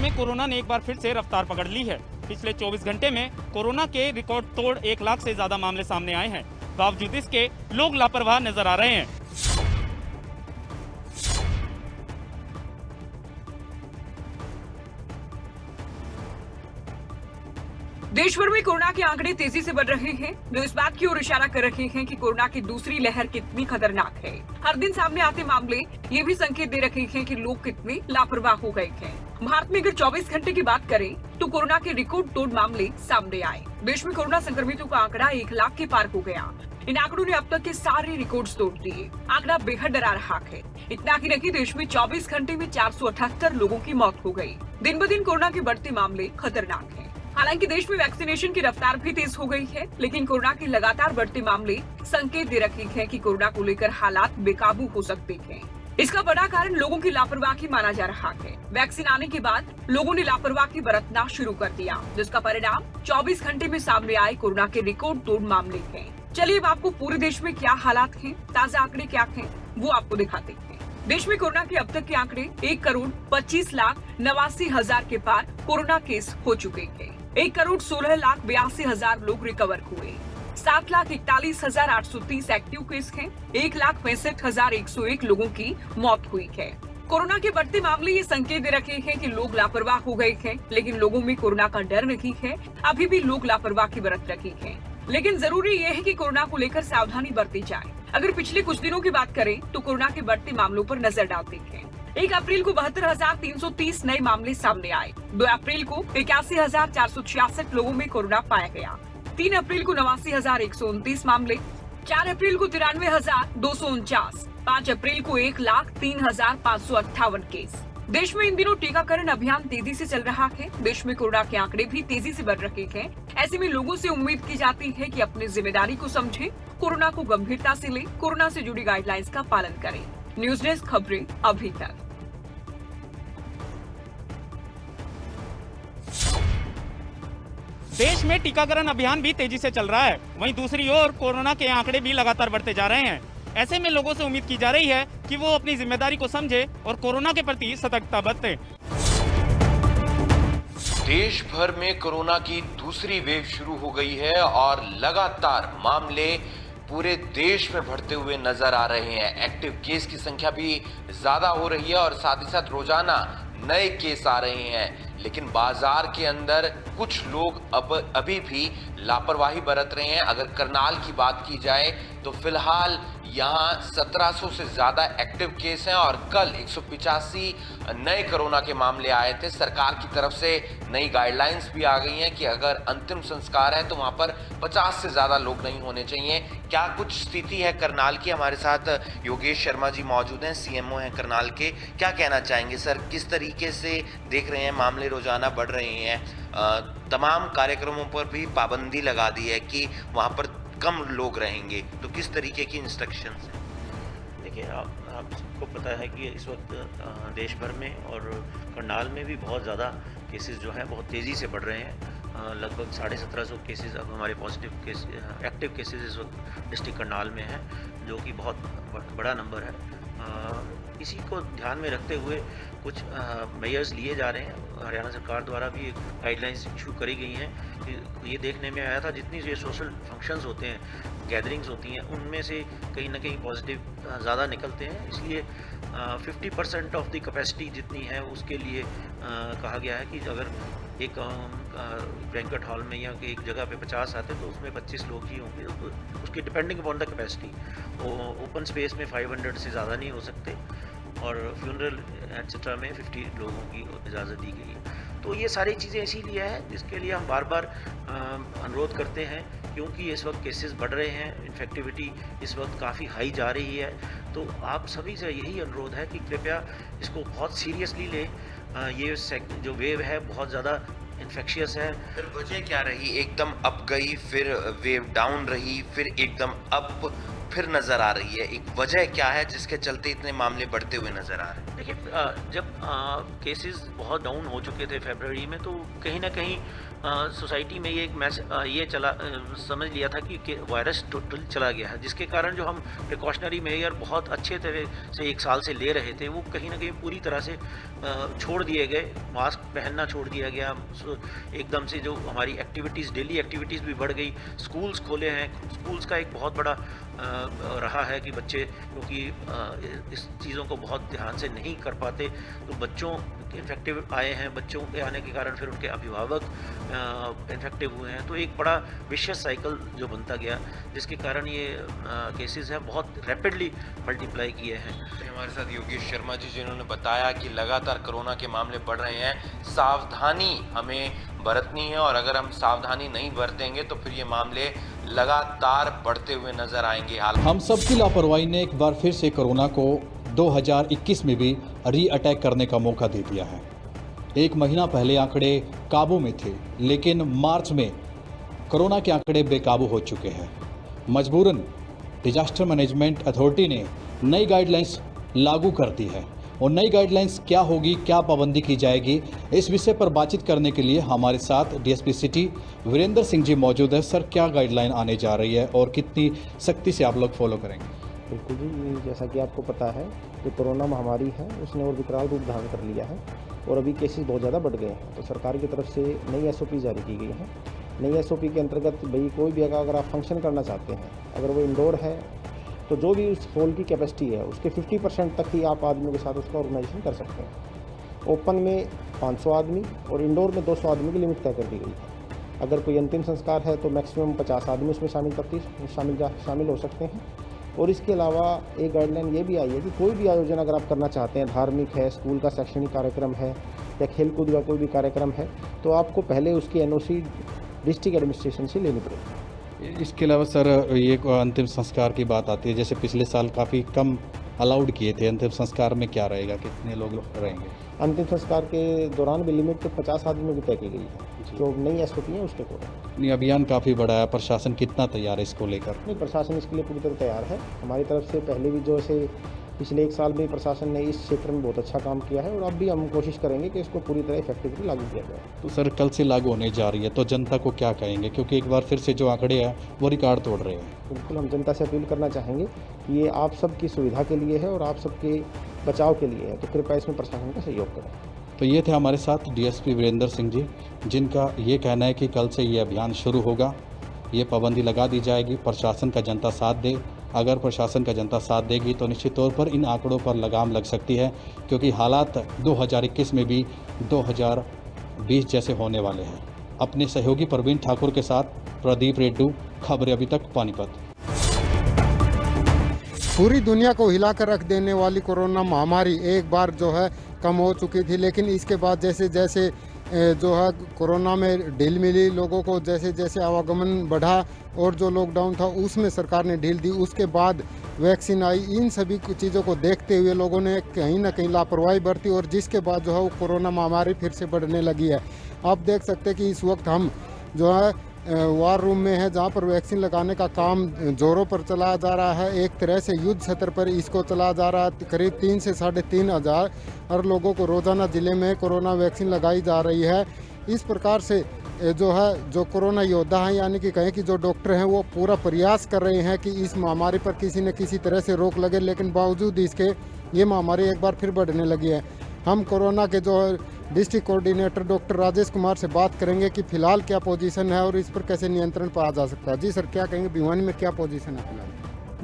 में कोरोना ने एक बार फिर से रफ्तार पकड़ ली है। पिछले 24 घंटे में कोरोना के रिकॉर्ड तोड़ 1 लाख से ज्यादा मामले सामने आए हैं। बावजूद इसके लोग लापरवाह नजर आ रहे हैं। देश भर में कोरोना के आंकड़े तेजी से बढ़ रहे हैं, जो इस बात की ओर इशारा कर रहे हैं कि कोरोना की दूसरी लहर कितनी खतरनाक है। हर दिन सामने आते मामले ये भी संकेत दे रहे हैं कि लोग कितने लापरवाह हो गए हैं। भारत में अगर 24 घंटे की बात करें तो कोरोना के रिकॉर्ड तोड़ मामले सामने आए। देश में कोरोना संक्रमितों का आंकड़ा 1 लाख के पार हो गया। इन आंकड़ों ने अब तक के सारे रिकॉर्ड्स तोड़ दिए। आंकड़ा बेहद डरा रहा है। इतना ही नहीं, देश में 24 घंटे में 478 लोगों की मौत हो गई। दिन ब दिन कोरोना के बढ़ते मामले खतरनाक हैं। हालांकि देश में वैक्सीनेशन की रफ्तार भी तेज हो गई है, लेकिन कोरोना के लगातार बढ़ते मामले संकेत दे रहे हैं कि कोरोना को लेकर हालात बेकाबू हो सकते हैं। इसका बड़ा कारण लोगों की लापरवाही माना जा रहा है। वैक्सीन आने के बाद लोगों ने लापरवाही बरतना शुरू कर दिया, जिसका परिणाम 24 घंटे में सामने आए कोरोना के रिकॉर्ड तोड़ मामले हैं। चलिए अब आपको पूरे देश में क्या हालात हैं, ताजा आंकड़े क्या हैं, वो आपको दिखाते हैं। देश में कोरोना के अब तक के आंकड़े 1,25,89,000 के पार कोरोना केस हो चुके हैं। 1,16,82,000 लोग रिकवर हुए। 7,41,830 एक्टिव केस हैं। 1,65,101 लोगों की मौत हुई है। कोरोना के बढ़ते मामले ये संकेत दे रहे हैं कि लोग लापरवाह हो गए हैं, लेकिन लोगों में कोरोना का डर नहीं है। अभी भी लोग लापरवाही बरत रहे हैं, लेकिन जरूरी ये है कि कोरोना को लेकर सावधानी बरती जाए। अगर पिछले कुछ दिनों की बात करें तो कोरोना के बढ़ते मामलों पर नजर डालते हैं। 1 अप्रैल को 72,330 नए मामले सामने आए। 2 अप्रैल को 81,466 लोगों में कोरोना पाया गया। 3 अप्रैल को 89,129 मामले। 4 अप्रैल को 93,249। 5 अप्रैल को 1,03,558 केस। देश में इन दिनों टीकाकरण अभियान तेजी से चल रहा है। देश में कोरोना के आंकड़े भी तेजी से बढ़ रहे हैं। ऐसे में लोगों से उम्मीद की जाती है कि अपनी जिम्मेदारी को समझें, कोरोना को गंभीरता से लें, कोरोना से जुड़ी गाइडलाइंस का पालन करें। न्यूज डेस्क खबरें अभी तक। देश में टीकाकरण अभियान भी तेजी से चल रहा है। वहीं दूसरी ओर कोरोना के आंकड़े भी लगातार बढ़ते जा रहे हैं। ऐसे में लोगों से उम्मीद की जा रही है कि वो अपनी जिम्मेदारी को समझे और कोरोना के प्रति सतर्कता बरतें। देश भर में कोरोना की दूसरी वेव शुरू हो गई है और लगातार मामले पूरे देश में बढ़ते हुए नजर आ रहे हैं। एक्टिव केस की संख्या भी ज्यादा हो रही है और साथ ही साथ रोजाना नए केस आ रहे हैं। लेकिन बाजार के अंदर कुछ लोग अभी भी लापरवाही बरत रहे हैं। अगर करनाल की बात की जाए तो फिलहाल यहाँ 1700 से ज़्यादा एक्टिव केस हैं और कल 185 नए कोरोना के मामले आए थे। सरकार की तरफ से नई गाइडलाइंस भी आ गई हैं कि अगर अंतिम संस्कार है तो वहाँ पर 50 से ज़्यादा लोग नहीं होने चाहिए। क्या कुछ स्थिति है करनाल की? हमारे साथ योगेश शर्मा जी मौजूद हैं, सीएमओ हैं करनाल के। क्या कहना चाहेंगे सर, किस तरीके से देख रहे हैं मामले रोजाना बढ़ रहे हैं? तमाम कार्यक्रमों पर भी पाबंदी लगा दी है कि वहाँ पर कम लोग रहेंगे, तो किस तरीके की इंस्ट्रक्शंस हैं? देखिए, आप सबको पता है कि इस वक्त देश भर में और करनाल में भी बहुत ज़्यादा केसेस जो हैं बहुत तेज़ी से बढ़ रहे हैं। लगभग 1750 केसेस अब हमारे पॉजिटिव केस एक्टिव केसेस इस वक्त डिस्ट्रिक्ट करनाल में हैं, जो कि बहुत बड़ा नंबर है। इसी को ध्यान में रखते हुए कुछ मेजर्स लिए जा रहे हैं। हरियाणा सरकार द्वारा भी गाइडलाइंस इशू करी गई हैं। ये देखने में आया था जितनी ये सोशल फंक्शंस होते हैं, गैदरिंग्स होती हैं, उनमें से कहीं ना कहीं पॉजिटिव ज़्यादा निकलते हैं। इसलिए 50% ऑफ द कैपेसिटी जितनी है उसके लिए कहा गया है कि अगर एक बैंक्वेट हॉल में या एक जगह पे 50 आते तो उसमें 25 लोग ही होंगे। तो उसकी depending upon the capacity open space में 500 से ज़्यादा नहीं हो सकते और फ्यूनरल एटसेट्रा में 50 लोगों की इजाज़त दी गई है। तो ये सारी चीज़ें इसीलिए है जिसके लिए हम बार बार अनुरोध करते हैं, क्योंकि इस वक्त केसेस बढ़ रहे हैं, इन्फेक्टिविटी इस वक्त काफ़ी हाई जा रही है। तो आप सभी से यही अनुरोध है कि कृपया इसको बहुत सीरियसली लें। ये जो वेव है बहुत ज़्यादा इन्फेक्शियस है। फिर वजह क्या रही? एकदम अप गई, फिर वेव डाउन रही, फिर एकदम अप फिर नजर आ रही है? एक वजह क्या है जिसके चलते इतने मामले बढ़ते हुए नजर आ रहे हैं? देखिए, जब केसेस बहुत डाउन हो चुके थे फरवरी में, तो कहीं ना कहीं सोसाइटी में ये समझ लिया था कि वायरस टोटल चला गया है, जिसके कारण जो हम प्रिकॉशनरी मेजर बहुत अच्छे तरह से 1 साल से ले रहे थे, वो कहीं ना कहीं पूरी तरह से छोड़ दिए गए। मास्क पहनना छोड़ दिया गया, एकदम से जो हमारी एक्टिविटीज़, डेली एक्टिविटीज़ भी बढ़ गई। स्कूल्स खोले हैं, स्कूल्स का एक बहुत बड़ा रहा है कि बच्चे क्योंकि इस चीज़ों को बहुत ध्यान से नहीं कर पाते, तो बच्चों इन्फेक्टिव आए हैं, बच्चों के आने के कारण फिर उनके अभिभावक इन्फेक्टिव हुए हैं, तो एक बड़ा विशियस साइकिल जो बनता गया, जिसके कारण ये केसेस हैं बहुत रैपिडली मल्टीप्लाई किए हैं। हमारे साथ योगेश शर्मा जी, जिन्होंने बताया कि लगातार कोरोना के मामले बढ़ रहे हैं, सावधानी हमें बरतनी है और अगर हम सावधानी नहीं बरतेंगे तो फिर ये मामले लगातार बढ़ते हुए नजर आएंगे। हम सबकी लापरवाही ने एक बार फिर से कोरोना को 2021 में भी री अटैक करने का मौका दे दिया है। 1 महीना पहले आंकड़े काबू में थे, लेकिन मार्च में कोरोना के आंकड़े बेकाबू हो चुके हैं। मजबूरन डिजास्टर मैनेजमेंट अथॉरिटी ने नई गाइडलाइंस लागू कर दी है और नई गाइडलाइंस क्या होगी, क्या पाबंदी की जाएगी, इस विषय पर बातचीत करने के लिए हमारे साथ डीएसपी सिटी वीरेंद्र सिंह जी मौजूद है। सर, क्या गाइडलाइन आने जा रही है और कितनी सख्ती से आप लोग फॉलो करेंगे? बिल्कुल जी, जैसा कि आपको पता है कि कोरोना महामारी है, उसने और विकराल रूप धारण कर लिया है और अभी केसेस बहुत ज़्यादा बढ़ गए हैं। तो सरकार की तरफ से नई एसओपी जारी की गई है। नई एसओपी के अंतर्गत भाई कोई भी अगर आप फंक्शन करना चाहते हैं, अगर वो इंडोर है तो जो भी उस हॉल की कैपेसिटी है उसके 50% तक ही आप आदमियों के साथ उसका ऑर्गेनाइजेशन कर सकते हैं। ओपन में 500 आदमी और इंडोर में 200 आदमी की लिमिट तय कर दी गई है। अगर कोई अंतिम संस्कार है तो मैक्सिमम 50 आदमी उसमें शामिल हो सकते हैं। और इसके अलावा एक गाइडलाइन ये भी आई है कि कोई भी आयोजन अगर आप करना चाहते हैं, धार्मिक है, स्कूल का शैक्षणिक कार्यक्रम है या खेलकूद का कोई भी कार्यक्रम है, तो आपको पहले उसकी एनओसी डिस्ट्रिक्ट एडमिनिस्ट्रेशन से लेनी पड़ेगी। इसके अलावा सर, ये अंतिम संस्कार की बात आती है, जैसे पिछले साल काफ़ी कम अलाउड किए थे, अंतिम संस्कार में क्या रहेगा, कितने लोग रहेंगे? अंतिम संस्कार के दौरान भी लिमिट तो 50 आदमियों की तय की गई है, जो नई एसओपी है उसके अकॉर्डिंग। अभियान काफ़ी बड़ा है, प्रशासन कितना तैयार है इसको लेकर? नहीं, प्रशासन इसके लिए पूरी तरह तैयार है। हमारी तरफ से पहले भी जो से पिछले 1 साल में प्रशासन ने इस क्षेत्र में बहुत अच्छा काम किया है और अब भी हम कोशिश करेंगे कि इसको पूरी तरह इफेक्टिवली लागू किया जाए। तो सर, कल से लागू होने जा रही है, तो जनता को क्या कहेंगे, क्योंकि एक बार फिर से जो आंकड़े हैं वो रिकॉर्ड तोड़ रहे हैं? बिल्कुल, हम जनता से अपील करना चाहेंगे कि ये आप सबकी सुविधा के लिए है और आप सबके बचाव के लिए है, तो कृपया इसमें प्रशासन का सहयोग करें। तो ये थे हमारे साथ डीएसपी वीरेंद्र सिंह जी, जिनका ये कहना है कि कल से ये अभियान शुरू होगा, ये पाबंदी लगा दी जाएगी, प्रशासन का जनता साथ दे। अगर प्रशासन का जनता साथ देगी तो निश्चित तौर पर इन आंकड़ों पर लगाम लग सकती है, क्योंकि हालात 2021 में भी 2020 जैसे होने वाले हैं। अपने सहयोगी प्रवीण ठाकुर के साथ प्रदीप रेड्डू, खबरें अभी तक, पानीपत। पूरी दुनिया को हिलाकर रख देने वाली कोरोना महामारी एक बार जो है कम हो चुकी थी, लेकिन इसके बाद जैसे जैसे जो है कोरोना में ढील मिली, लोगों को जैसे जैसे आवागमन बढ़ा और जो लॉकडाउन था उसमें सरकार ने ढील दी, उसके बाद वैक्सीन आई। इन सभी चीज़ों को देखते हुए लोगों ने कहीं ना कहीं लापरवाही बरती और जिसके बाद जो है वो कोरोना महामारी फिर से बढ़ने लगी है। आप देख सकते हैं कि इस वक्त हम जो है वार रूम में है, जहाँ पर वैक्सीन लगाने का काम जोरों पर चलाया जा रहा है। एक तरह से युद्ध स्तर पर इसको चलाया जा रहा है। करीब 3 से 3.5 हज़ार हर लोगों को रोज़ाना ज़िले में कोरोना वैक्सीन लगाई जा रही है। इस प्रकार से जो है जो कोरोना योद्धा हैं, यानी कि कहें कि जो डॉक्टर हैं, वो पूरा प्रयास कर रहे हैं कि इस महामारी पर किसी न किसी तरह से रोक लगे, लेकिन बावजूद इसके ये महामारी एक बार फिर बढ़ने लगी है। हम कोरोना के जो district coordinator doctor Rajesh Kumar से बात करेंगे कि फिलहाल क्या पोजीशन है और इस पर कैसे नियंत्रण पाया जा सकता है। जी सर, क्या कहेंगे, भिवानी में क्या पोजीशन है फिलहाल?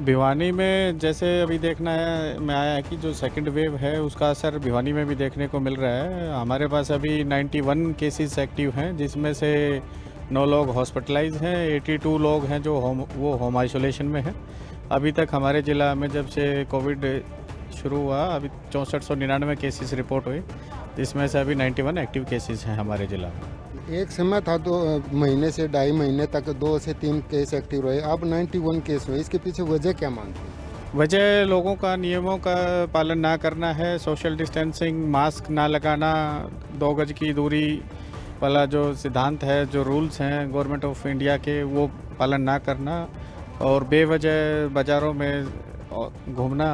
भिवानी में जैसे अभी देखना है में आया है कि जो सेकंड वेव है उसका असर भिवानी में भी देखने को मिल रहा है। हमारे पास अभी 91 केसेस एक्टिव हैं, जिसमें से 9 लोग हॉस्पिटलाइज हैं, 82 लोग हैं जो होम आइसोलेशन में हैं। अभी तक हमारे ज़िला में जब से कोविड शुरू हुआ अभी 6499 केसेस रिपोर्ट हुए, जिसमें से अभी 91 एक्टिव केसेस हैं हमारे ज़िला में। एक समय था 2 महीने से 2.5 महीने तक 2 से 3 केस एक्टिव रहे, अब 91 केस हुए। इसके पीछे वजह क्या मानते हैं? वजह लोगों का नियमों का पालन ना करना है, सोशल डिस्टेंसिंग, मास्क ना लगाना, 2 गज की दूरी वाला जो सिद्धांत है, जो रूल्स हैं गवर्नमेंट ऑफ इंडिया के, वो पालन ना करना और बेवजह बाज़ारों में घूमना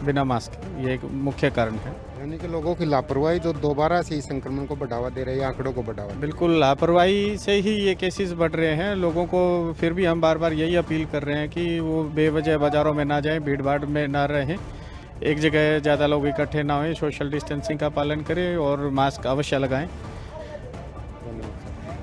बिना मास्क, ये एक मुख्य कारण है। यानी कि लोगों की लापरवाही जो दोबारा से इस संक्रमण को बढ़ावा दे रही है, आंकड़ों को बढ़ावा दे रही है। बिल्कुल लापरवाही से ही ये केसेस बढ़ रहे हैं। लोगों को फिर भी हम बार बार यही अपील कर रहे हैं कि वो बेवजह बाज़ारों में ना जाएं, भीड़ भाड़ में ना रहें, एक जगह ज़्यादा लोग इकट्ठे ना हों, सोशल डिस्टेंसिंग का पालन करें और मास्क अवश्य लगाएं।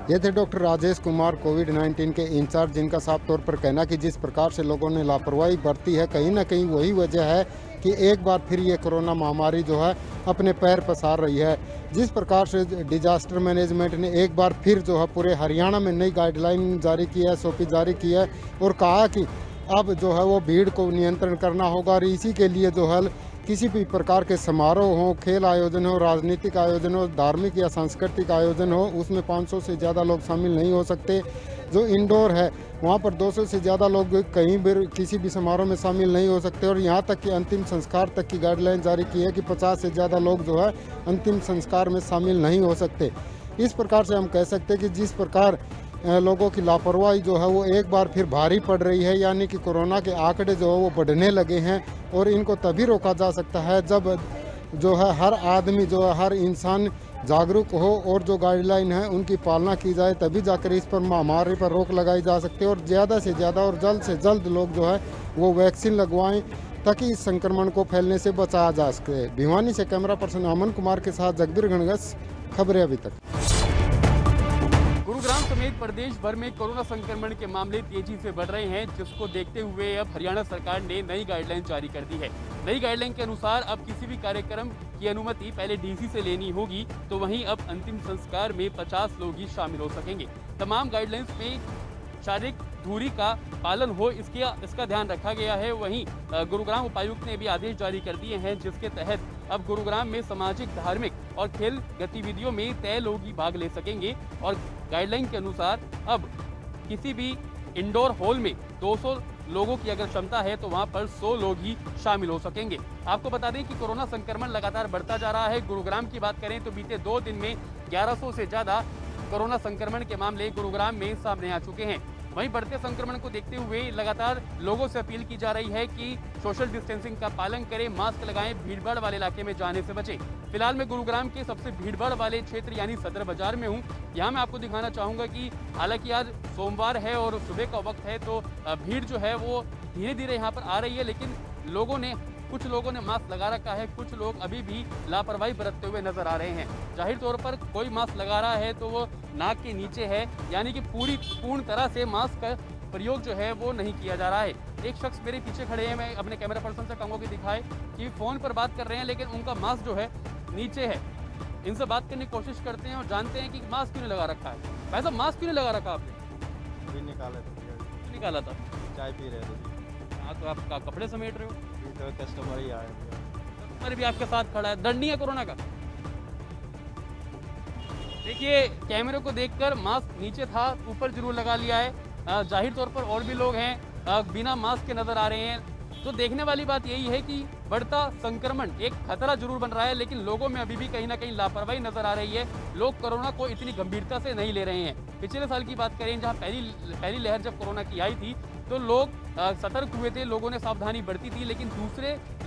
ये थे डॉक्टर राजेश कुमार, कोविड-19 के इंचार्ज, जिनका साफ तौर पर कहना कि जिस प्रकार से लोगों ने लापरवाही बरती है, कहीं ना कहीं वही वजह है कि एक बार फिर ये कोरोना महामारी जो है अपने पैर पसार रही है। जिस प्रकार से डिजास्टर मैनेजमेंट ने एक बार फिर जो है पूरे हरियाणा में नई गाइडलाइन जारी की है, SOP जारी की है और कहा कि अब जो है वो भीड़ को नियंत्रण करना होगा और इसी के लिए जो है किसी भी प्रकार के समारोह हो, खेल आयोजन हो, राजनीतिक आयोजन हो, धार्मिक या सांस्कृतिक आयोजन हो, उसमें 500 से ज़्यादा लोग शामिल नहीं हो सकते। जो इंडोर है वहाँ पर 200 से ज़्यादा लोग कहीं भी किसी भी समारोह में शामिल नहीं हो सकते और यहाँ तक कि अंतिम संस्कार तक की गाइडलाइन जारी की है कि 50 से ज़्यादा लोग जो है अंतिम संस्कार में शामिल नहीं हो सकते। इस प्रकार से हम कह सकते हैं कि जिस प्रकार लोगों की लापरवाही जो है वो एक बार फिर भारी पड़ रही है, यानी कि कोरोना के आंकड़े जो है वो बढ़ने लगे हैं और इनको तभी रोका जा सकता है जब जो है हर आदमी जो है हर इंसान जागरूक हो और जो गाइडलाइन है उनकी पालना की जाए, तभी जाकर इस पर महामारी पर रोक लगाई जा सकती है और ज़्यादा से ज़्यादा और जल्द से जल्द लोग जो है वो वैक्सीन लगवाएं ताकि इस संक्रमण को फैलने से बचाया जा सके। भिवानी से कैमरा पर्सन अमन कुमार के साथ जगबीर गणगस, खबरें अभी तक। गुरुग्राम समेत प्रदेश भर में कोरोना संक्रमण के मामले तेजी से बढ़ रहे हैं, जिसको देखते हुए अब हरियाणा सरकार ने नई गाइडलाइन जारी कर दी है। नई गाइडलाइन के अनुसार अब किसी भी कार्यक्रम की अनुमति पहले DC से लेनी होगी, तो वहीं अब अंतिम संस्कार में 50 लोग ही शामिल हो सकेंगे। तमाम गाइडलाइंस में शारीरिक दूरी का पालन हो, इसका ध्यान रखा गया है। वहीं गुरुग्राम उपायुक्त ने भी आदेश जारी कर दिए हैं, जिसके तहत अब गुरुग्राम में सामाजिक, धार्मिक और खेल गतिविधियों में तय लोग ही भाग ले सकेंगे और गाइडलाइन के अनुसार अब किसी भी इंडोर हॉल में 200 लोगों की अगर क्षमता है तो वहां पर 100 लोग ही शामिल हो सकेंगे। आपको बता दें कि कोरोना संक्रमण लगातार बढ़ता जा रहा है। गुरुग्राम की बात करें तो बीते 2 दिन में 1100 से ज्यादा कोरोना संक्रमण के मामले गुरुग्राम में सामने आ चुके हैं। वहीं बढ़ते संक्रमण को देखते हुए लगातार लोगों से अपील की जा रही है कि सोशल डिस्टेंसिंग का पालन करें, मास्क लगाएं, भीड़भाड़ वाले इलाके में जाने से बचें। फिलहाल मैं गुरुग्राम के सबसे भीड़भाड़ वाले क्षेत्र यानी सदर बाजार में हूं। यहां मैं आपको दिखाना चाहूंगा कि हालांकि आज सोमवार है और सुबह का वक्त है, तो भीड़ जो है वो धीरे धीरे यहाँ पर आ रही है, लेकिन कुछ लोगों ने मास्क लगा रखा है, कुछ लोग अभी भी लापरवाही बरतते हुए नजर आ रहे हैं। जाहिर तौर पर कोई मास्क लगा रहा है तो वो नाक के नीचे है, यानी कि पूर्ण तरह से मास्क का प्रयोग जो है वो नहीं किया जा रहा है। एक शख्स मेरे पीछे खड़े हैं, मैं अपने कैमरा पर्सन से कहूँगा कि दिखाए कि फ़ोन पर बात कर रहे हैं लेकिन उनका मास्क जो है नीचे है। इनसे बात करने की कोशिश करते हैं और जानते हैं कि मास्क क्यों नहीं लगा रखा है। भाई साहब, मास्क क्यों नहीं लगा रखा आपने? अभी निकाला था, चाय पी रहे थे। हाँ, तो आप कपड़े समेट रहे हो? तो कस्टमर ही आए, कस्टमर भी आपके साथ खड़ा है। डर नहीं है कोरोना का? देखिए, कैमरे को देखकर मास्क नीचे था, ऊपर जरूर लगा लिया है। जाहिर तौर पर और भी लोग हैं बिना मास्क के नजर आ रहे हैं। तो देखने वाली बात यही है कि बढ़ता संक्रमण एक खतरा जरूर बन रहा है, लेकिन लोगों में अभी भी कहीं ना कहीं लापरवाही नजर आ रही है। लोग कोरोना को इतनी गंभीरता से नहीं ले रहे हैं। पिछले साल की बात करें, जहां पहली लहर जब कोरोना की आई थी तो लोग सतर्क हुए थे, लोगों ने सावधानी बरती थी, लेकिन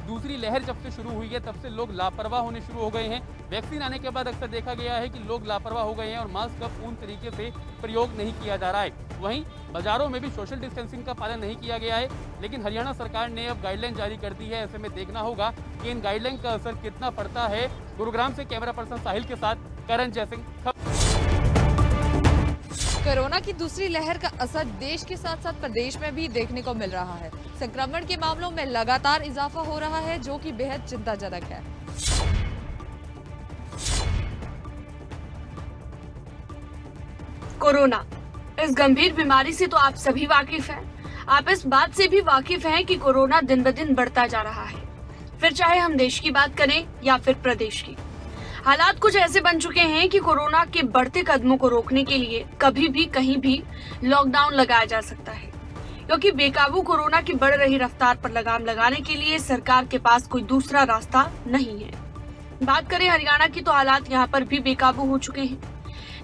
दूसरी लहर जब से शुरू हुई है तब से लोग लापरवाह होने शुरू हो गए हैं। वैक्सीन आने के बाद अक्सर देखा गया है कि लोग लापरवाह हो गए हैं और मास्क का पूर्ण तरीके से प्रयोग नहीं किया जा रहा है। वहीं बाजारों में भी सोशल डिस्टेंसिंग का पालन नहीं किया गया है, लेकिन हरियाणा सरकार ने अब गाइडलाइन जारी कर दी है। ऐसे में देखना होगा कि इन गाइडलाइन का असर कितना पड़ता है। गुरुग्राम से कैमरा पर्सन साहिल के साथ करण जयसिंह। कोरोना की दूसरी लहर का असर देश के साथ साथ प्रदेश में भी देखने को मिल रहा है। संक्रमण के मामलों में लगातार इजाफा हो रहा है, जो कि बेहद चिंताजनक है। कोरोना, इस गंभीर बीमारी से तो आप सभी वाकिफ हैं। आप इस बात से भी वाकिफ हैं कि कोरोना दिन ब दिन बढ़ता जा रहा है, फिर चाहे हम देश की बात करें या फिर प्रदेश की। हालात कुछ ऐसे बन चुके हैं कि कोरोना के बढ़ते कदमों को रोकने के लिए कभी भी कहीं भी लॉकडाउन लगाया जा सकता है, क्योंकि बेकाबू कोरोना की बढ़ रही रफ्तार पर लगाम लगाने के लिए सरकार के पास कोई दूसरा रास्ता नहीं है। बात करें हरियाणा की तो हालात यहाँ पर भी बेकाबू हो चुके हैं,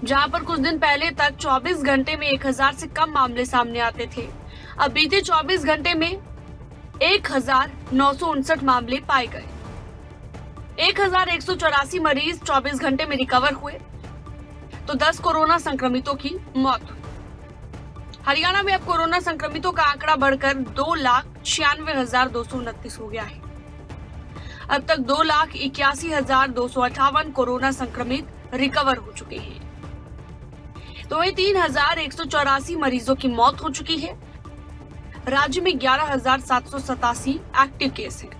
जहाँ पर कुछ दिन पहले तक 24 घंटे में 1000 से कम मामले सामने आते थे। अब बीते 24 घंटे में 1959 मामले पाए गए। 1184 मरीज 24 घंटे में रिकवर हुए तो 10 कोरोना संक्रमितों की मौत हुई। हरियाणा में अब कोरोना संक्रमितों का आंकड़ा बढ़कर 2,96,229 हो गया है। अब तक 2,81,258 कोरोना संक्रमित रिकवर हो चुके हैं। तो वहीं 3,184 मरीजों की मौत हो चुकी है। राज्य में 11,787 एक्टिव केस हैं।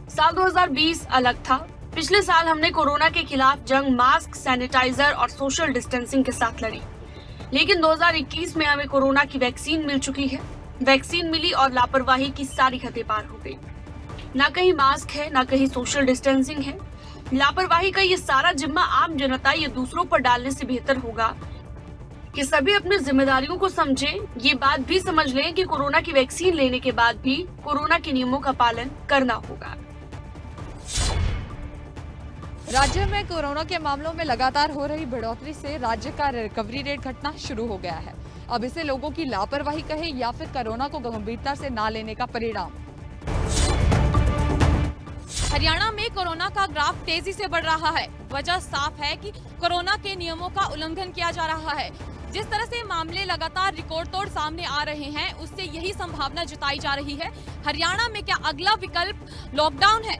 साल 2020 अलग था। पिछले साल हमने कोरोना के खिलाफ जंग मास्क, सैनिटाइजर और सोशल डिस्टेंसिंग के साथ लड़ी, लेकिन 2021 में हमें कोरोना की वैक्सीन मिल चुकी है। वैक्सीन मिली और लापरवाही की सारी हदें पार हो गई। ना कहीं मास्क है, ना कहीं सोशल डिस्टेंसिंग है। लापरवाही का ये सारा जिम्मा आम जनता या दूसरों पर डालने से बेहतर होगा कि सभी अपनी जिम्मेदारियों को समझें। ये बात भी समझ लें कि कोरोना की वैक्सीन लेने के बाद भी कोरोना के नियमों का पालन करना होगा। राज्य में कोरोना के मामलों में लगातार हो रही बढ़ोतरी से राज्य का रिकवरी रेट घटना शुरू हो गया है। अब इसे लोगों की लापरवाही कहे या फिर कोरोना को गंभीरता से ना लेने का परिणाम। हरियाणा में कोरोना का ग्राफ तेजी से बढ़ रहा है। वजह साफ है कि कोरोना के नियमों का उल्लंघन किया जा रहा है। जिस तरह से मामले लगातार रिकॉर्ड तोड़ सामने आ रहे हैं, उससे यही संभावना जताई जा रही है हरियाणा में क्या अगला विकल्प लॉकडाउन है।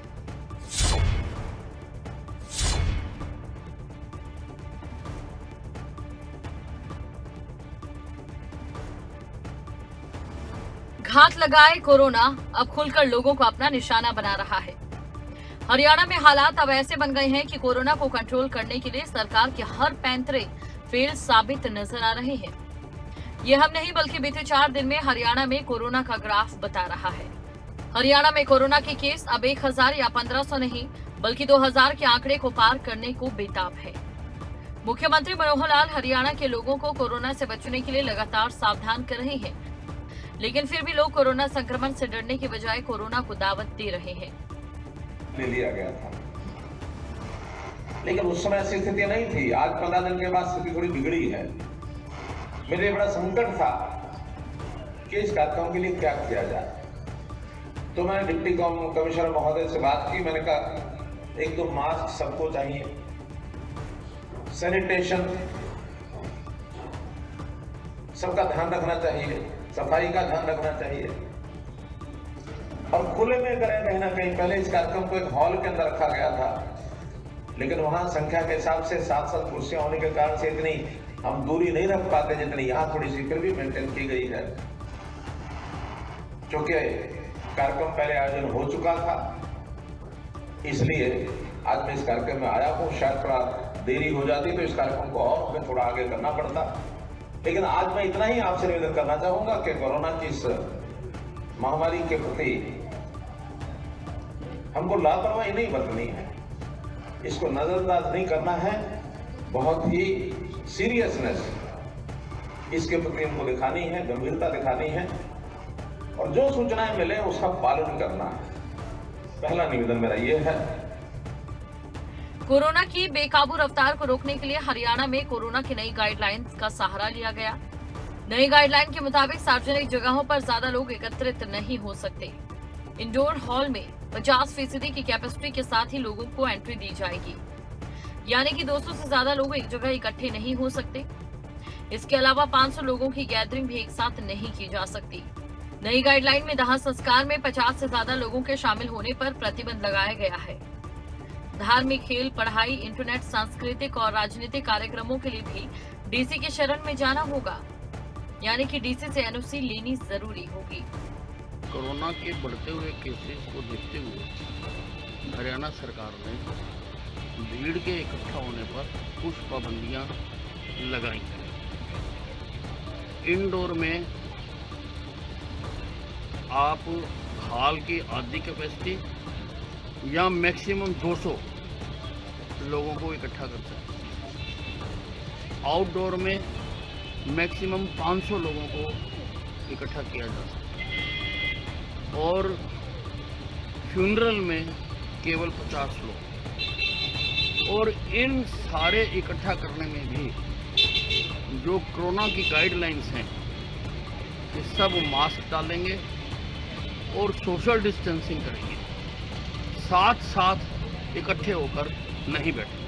घात लगाए कोरोना अब खुलकर लोगों को अपना निशाना बना रहा है। हरियाणा में हालात अब ऐसे बन गए हैं कि कोरोना को कंट्रोल करने के लिए सरकार के हर पैंतरे फेल साबित नजर आ रहे हैं। ये हम नहीं बल्कि बीते 4 दिन में हरियाणा में कोरोना का ग्राफ बता रहा है। हरियाणा में कोरोना के केस अब 1000 या 1500 नहीं बल्कि 2000 के आंकड़े को पार करने को बेताब है। मुख्यमंत्री मनोहर लाल हरियाणा के लोगों को कोरोना से बचने के लिए लगातार सावधान कर रहे हैं, लेकिन फिर भी लोग कोरोना संक्रमण से डरने की बजाय कोरोना को दावत दे रहे हैं। ले लिया गया था, लेकिन उस समय ऐसी स्थिति नहीं थी। आज 15 दिन के बाद स्थिति थोड़ी बिगड़ी है। मेरे लिए बड़ा संकट था कि इस कार्यक्रम के लिए क्या किया जाए। तो मैंने डिप्टी कमिश्नर महोदय से बात की। मैंने कहा एक तो मास्क सबको चाहिए, सैनिटेशन सबका ध्यान रखना चाहिए, सफाई का ध्यान रखना चाहिए और खुले में करें। कहीं ना कहीं पहले इस कार्यक्रम को एक हॉल के अंदर रखा गया था, लेकिन वहां संख्या के हिसाब से 7-7 कुर्सियां होने के कारण से इतनी हम दूरी नहीं रख पाते जितनी यहाँ थोड़ी सी फिर भी मेंटेन की गई है। क्योंकि कार्यक्रम पहले आयोजन हो चुका था, इसलिए आज मैं इस कार्यक्रम में आया हूँ। शायद थोड़ा देरी हो जाती तो इस कार्यक्रम को और हमें थोड़ा आगे करना पड़ता, लेकिन आज मैं इतना ही आपसे निवेदन करना चाहूंगा कि कोरोना की इस महामारी के प्रति हमको लापरवाही नहीं बरतनी है, इसको नजरअंदाज नहीं करना है। बहुत ही सीरियसनेस इसके प्रति हमको दिखानी है, गंभीरता दिखानी है और जो सूचनाएं मिले उसका पालन करना है। पहला निवेदन मेरा ये है। कोरोना की बेकाबू रफ्तार को रोकने के लिए हरियाणा में कोरोना की नई गाइडलाइंस का सहारा लिया गया। नई गाइडलाइन के मुताबिक सार्वजनिक जगहों पर ज्यादा लोग एकत्रित नहीं हो सकते। इंडोर हॉल में 50% की कैपेसिटी के साथ ही लोगों को एंट्री दी जाएगी, यानी कि 200 से ज्यादा लोग एक जगह इकट्ठे नहीं हो सकते। इसके अलावा 500 लोगों की गैदरिंग भी एक साथ नहीं की जा सकती। नई गाइडलाइन में दाह संस्कार में 50 से ज्यादा लोगों के शामिल होने पर प्रतिबंध लगाया गया है। धार्मिक, खेल, पढ़ाई, इंटरनेट, सांस्कृतिक और राजनीतिक कार्यक्रमों के लिए भी डीसी के शरण में जाना होगा, यानी कि डीसी से एनओसी लेनी जरूरी होगी। कोरोना के बढ़ते हुए केसेस को देखते हुए हरियाणा सरकार ने भीड़ के इकट्ठा होने पर कुछ पाबंदियां लगाई हैं। इंडोर में आप हॉल की आधी कैपेसिटी या मैक्सिमम 200 लोगों को इकट्ठा कर सकते हैं। आउटडोर में मैक्सिमम 500 लोगों को इकट्ठा किया जा सकता है और फ्यूनरल में केवल 50 लोग। और इन सारे इकट्ठा करने में भी जो कोरोना की गाइडलाइंस हैं कि सब मास्क डालेंगे और सोशल डिस्टेंसिंग करेंगे, साथ साथ इकट्ठे होकर नहीं बैठेंगे।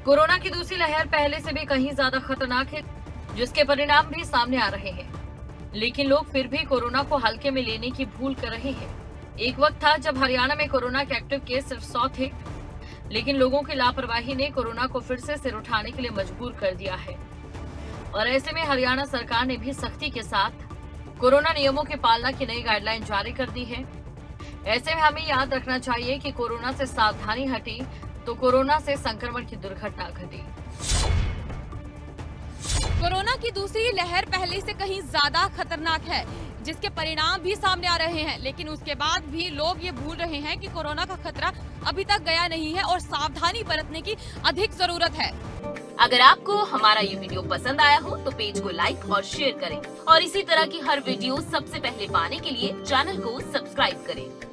कोरोना की दूसरी लहर पहले से भी कहीं ज्यादा खतरनाक है, जिसके परिणाम भी सामने आ रहे हैं, लेकिन लोग फिर भी कोरोना को हल्के में लेने की भूल कर रहे हैं। एक वक्त था जब हरियाणा में कोरोना के एक्टिव केस सिर्फ 100 थे, लेकिन लोगों की लापरवाही ने कोरोना को फिर से सिर उठाने के लिए मजबूर कर दिया है। और ऐसे में हरियाणा सरकार ने भी सख्ती के साथ कोरोना नियमों की पालना की नई गाइडलाइन जारी कर दी है। ऐसे में हमें याद रखना चाहिए कि कोरोना से सावधानी हटी तो कोरोना से संक्रमण की दुर्घटना घटी। कोरोना की दूसरी लहर पहले से कहीं ज्यादा खतरनाक है, जिसके परिणाम भी सामने आ रहे हैं, लेकिन उसके बाद भी लोग ये भूल रहे हैं कि कोरोना का खतरा अभी तक गया नहीं है और सावधानी बरतने की अधिक जरूरत है। अगर आपको हमारा ये वीडियो पसंद आया हो तो पेज को लाइक और शेयर करें और इसी तरह की हर वीडियो सबसे पहले पाने के लिए चैनल को सब्सक्राइब करें।